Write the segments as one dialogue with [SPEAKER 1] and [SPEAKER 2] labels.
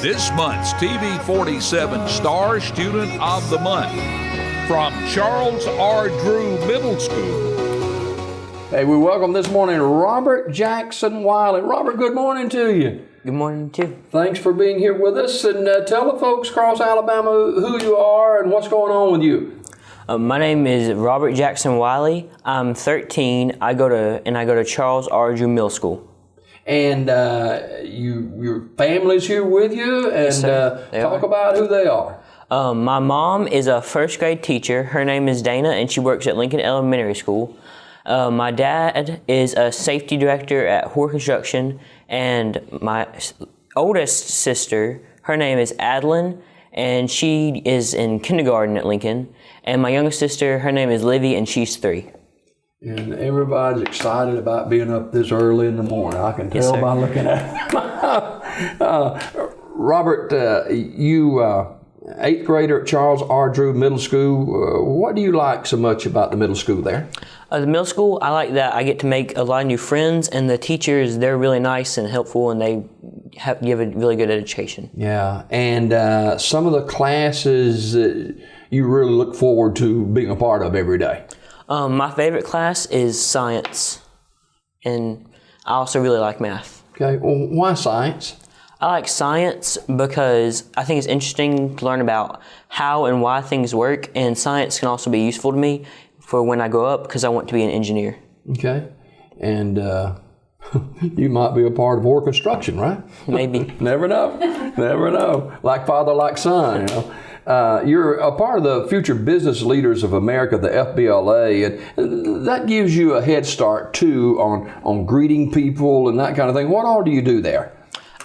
[SPEAKER 1] This month's TV 47 Star Student of the Month from Charles R. Drew Middle School.
[SPEAKER 2] Hey, we welcome this morning Robert Jackson Wylie. Robert, good morning to you.
[SPEAKER 3] Good morning, too.
[SPEAKER 2] Thanks for being here with us, and tell the folks across Alabama who you are and what's going on with you.
[SPEAKER 3] My name is Robert Jackson Wylie. I'm 13. I go to Charles R. Drew Middle School.
[SPEAKER 2] And your family's here with you, and
[SPEAKER 3] Yes, sir.
[SPEAKER 2] talk about who they are.
[SPEAKER 3] My mom is a first grade teacher. Her name is Dana, and she works at Lincoln Elementary School. My dad is a safety director at Hoare Construction, and my oldest sister, her name is Adeline, and she is in kindergarten at Lincoln. And my youngest sister, her name is Livy, and she's 3.
[SPEAKER 2] And everybody's excited about being up this early in the morning. I can tell by looking at them. Robert, you 8th grader at Charles R. Drew Middle School. What do you like so much about the middle school there?
[SPEAKER 3] The middle school, I like that I get to make a lot of new friends, and the teachers, they're really nice and helpful, and they give a really good education.
[SPEAKER 2] Yeah, and some of the classes you really look forward to being a part of every day.
[SPEAKER 3] My favorite class is science, and I also really like math.
[SPEAKER 2] Okay, well, why science?
[SPEAKER 3] I like science because I think it's interesting to learn about how and why things work, and science can also be useful to me for when I grow up because I want to be an engineer.
[SPEAKER 2] Okay, and you might be a part of Hoare Construction, right? Maybe. Never know. Never know. Like father, like son, you know. You're a part of the Future Business Leaders of America, the FBLA, and that gives you a head start, too, on greeting people and that kind of thing. What all do you do there?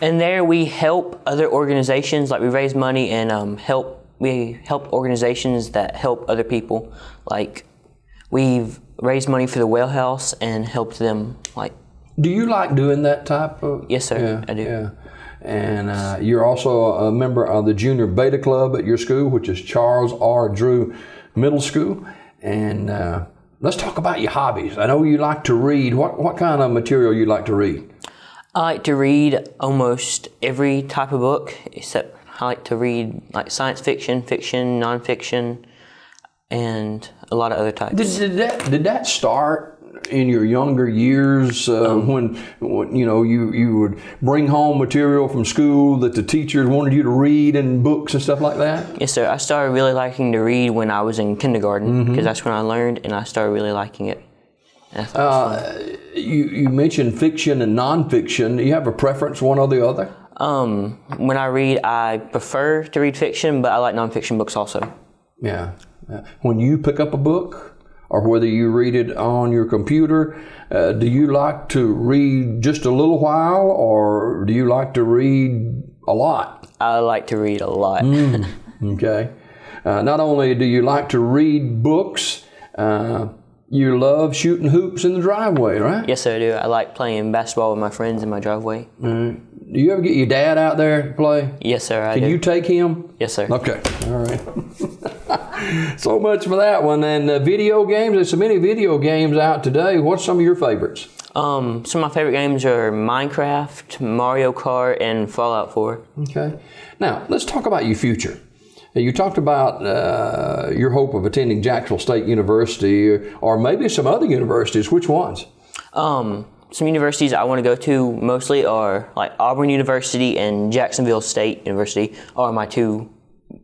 [SPEAKER 3] And there we help other organizations, like we raise money and we help organizations that help other people. Like we've raised money for the Well House and helped them.
[SPEAKER 2] Do you like doing that type of?
[SPEAKER 3] Yes, sir.
[SPEAKER 2] Yeah,
[SPEAKER 3] I do.
[SPEAKER 2] Yeah. And you're also a member of the Junior Beta Club at your school, which is Charles R. Drew Middle School. And let's talk about your hobbies. I know you like to read. What kind of material you like to read?
[SPEAKER 3] I like to read almost every type of book, except I like to read like science fiction, fiction, nonfiction, and a lot of other types.
[SPEAKER 2] Did that start in your younger years when you know you would bring home material from school that the teachers wanted you to read and books and stuff like that?
[SPEAKER 3] Yes, sir. I started really liking to read when I was in kindergarten because that's when I learned, and I started really liking it. And I thought it was fun.
[SPEAKER 2] You mentioned fiction and nonfiction. Do you have a preference, one or the other?
[SPEAKER 3] When I read, I prefer to read fiction, but I like nonfiction books also.
[SPEAKER 2] Yeah. When you pick up a book, or whether you read it on your computer, do you like to read just a little while, or do you like to read a lot?
[SPEAKER 3] I like to read a lot.
[SPEAKER 2] Okay. Not only do you like to read books, you love shooting hoops in the driveway, right?
[SPEAKER 3] Yes, sir, I do. I like playing basketball with my friends in my driveway.
[SPEAKER 2] Do you ever get your dad out there to play?
[SPEAKER 3] Yes, sir, I do.
[SPEAKER 2] Can you take him?
[SPEAKER 3] Yes, sir.
[SPEAKER 2] Okay. All right. So much for that one. And video games, there's so many video games out today. What's some of your favorites?
[SPEAKER 3] Some of my favorite games are Minecraft, Mario Kart, and Fallout 4.
[SPEAKER 2] Okay. Now, let's talk about your future. You talked about your hope of attending Jacksonville State University or maybe some other universities. Which ones?
[SPEAKER 3] Some universities I want to go to mostly are like Auburn University and Jacksonville State University are my two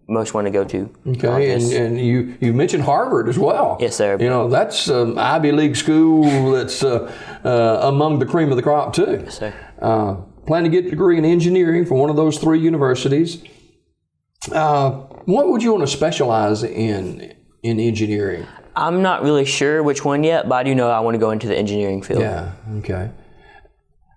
[SPEAKER 3] most want to go to.
[SPEAKER 2] Okay, and you mentioned Harvard as well.
[SPEAKER 3] Yes, sir.
[SPEAKER 2] You know, that's Ivy League school that's among the cream of the crop too.
[SPEAKER 3] Yes, sir.
[SPEAKER 2] Plan to get a degree in engineering from one of those 3 universities. What would you want to specialize in engineering?
[SPEAKER 3] I'm not really sure which one yet, but I do know I want to go into the engineering field.
[SPEAKER 2] Yeah, okay.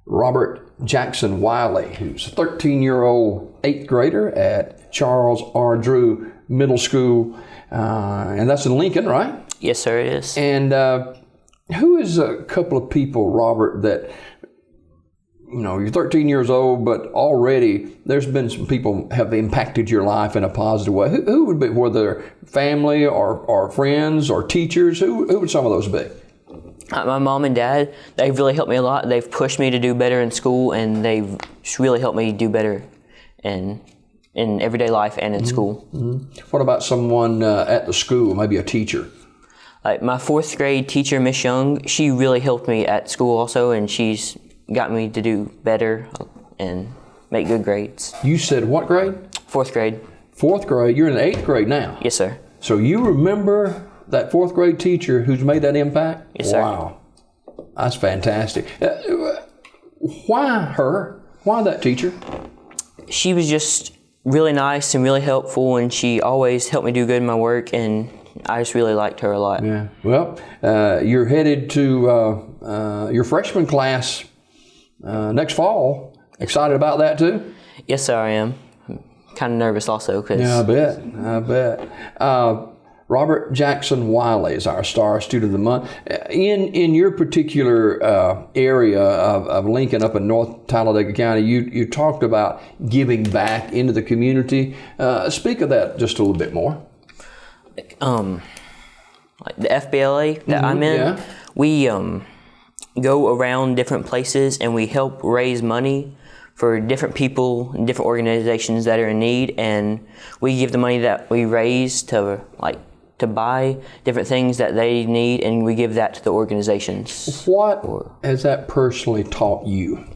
[SPEAKER 2] Robert Jackson Wylie, who's a 13-year-old 8th grader at Charles R. Drew Middle School, and that's in Lincoln, right?
[SPEAKER 3] Yes, sir, it is.
[SPEAKER 2] And who is a couple of people, Robert, that, you know, you're 13 years old, but already there's been some people have impacted your life in a positive way. Who would be, whether family or friends or teachers, who would some of those be?
[SPEAKER 3] My mom and dad, they've really helped me a lot. They've pushed me to do better in school, and they've really helped me do better and in everyday life and in school.
[SPEAKER 2] What about someone at the school, maybe a teacher?
[SPEAKER 3] Like my 4th grade teacher, Miss Young, she really helped me at school also, and she's got me to do better and make good grades.
[SPEAKER 2] You said what grade?
[SPEAKER 3] 4th grade.
[SPEAKER 2] 4th grade. You're in the 8th grade now.
[SPEAKER 3] Yes, sir.
[SPEAKER 2] So you remember that 4th grade teacher who's made that impact?
[SPEAKER 3] Yes, sir.
[SPEAKER 2] Wow. That's fantastic. Why her? Why that teacher?
[SPEAKER 3] She was just really nice and really helpful, and she always helped me do good in my work, and I just really liked her a lot.
[SPEAKER 2] Yeah. Well, you're headed to your freshman class next fall. Excited about that too?
[SPEAKER 3] Yes, sir, I am. I'm kind of nervous also.
[SPEAKER 2] Yeah, I bet. Robert Jackson Wylie is our Star Student of the Month. In your particular area of Lincoln up in North Talladega County, you talked about giving back into the community. Speak of that just a little bit more.
[SPEAKER 3] Like the FBLA that I'm in, we go around different places and we help raise money for different people and different organizations that are in need, and we give the money that we raise to buy different things that they need, and we give that to the organizations.
[SPEAKER 2] What has that personally taught you?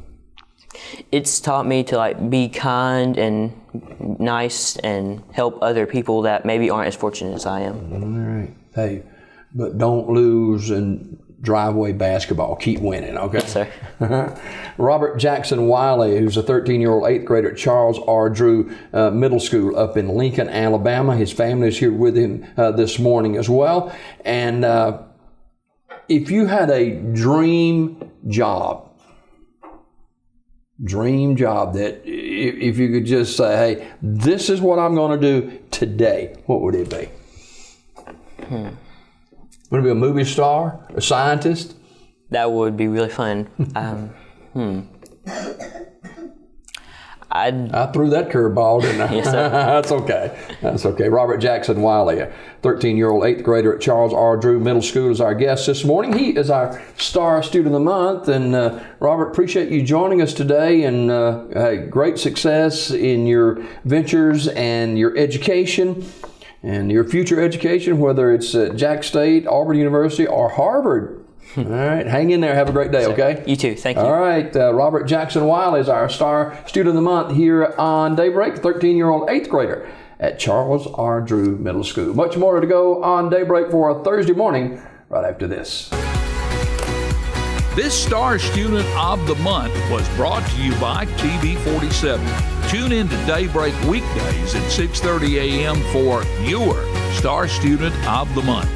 [SPEAKER 3] It's taught me to be kind and nice and help other people that maybe aren't as fortunate as I am.
[SPEAKER 2] All right. Hey, but don't lose in driveway basketball. Keep winning, okay?
[SPEAKER 3] Yes, sir.
[SPEAKER 2] Robert Jackson Wylie, who's a 13-year-old 8th grader at Charles R. Drew Middle School up in Lincoln, Alabama. His family is here with him this morning as well. And if you had a dream job that if you could just say, hey, this is what I'm going to do today, what would it be? Would it be a movie star, a scientist?
[SPEAKER 3] That would be really fun.
[SPEAKER 2] I threw that curveball, didn't I?
[SPEAKER 3] Yes, sir.
[SPEAKER 2] That's okay. Robert Jackson Wylie, a 13-year-old 8th grader at Charles R. Drew Middle School, is our guest this morning. He is our Star Student of the Month. And Robert, appreciate you joining us today, and great success in your ventures and your education and your future education, whether it's at Jack State, Auburn University, or Harvard. All right, hang in there. Have a great day, okay?
[SPEAKER 3] You too. Thank you.
[SPEAKER 2] All right, Robert Jackson Wylie is our Star Student of the Month here on Daybreak, 13-year-old 8th grader at Charles R. Drew Middle School. Much more to go on Daybreak for a Thursday morning right after this.
[SPEAKER 1] This Star Student of the Month was brought to you by TV47. Tune in to Daybreak weekdays at 6:30 a.m. for your Star Student of the Month.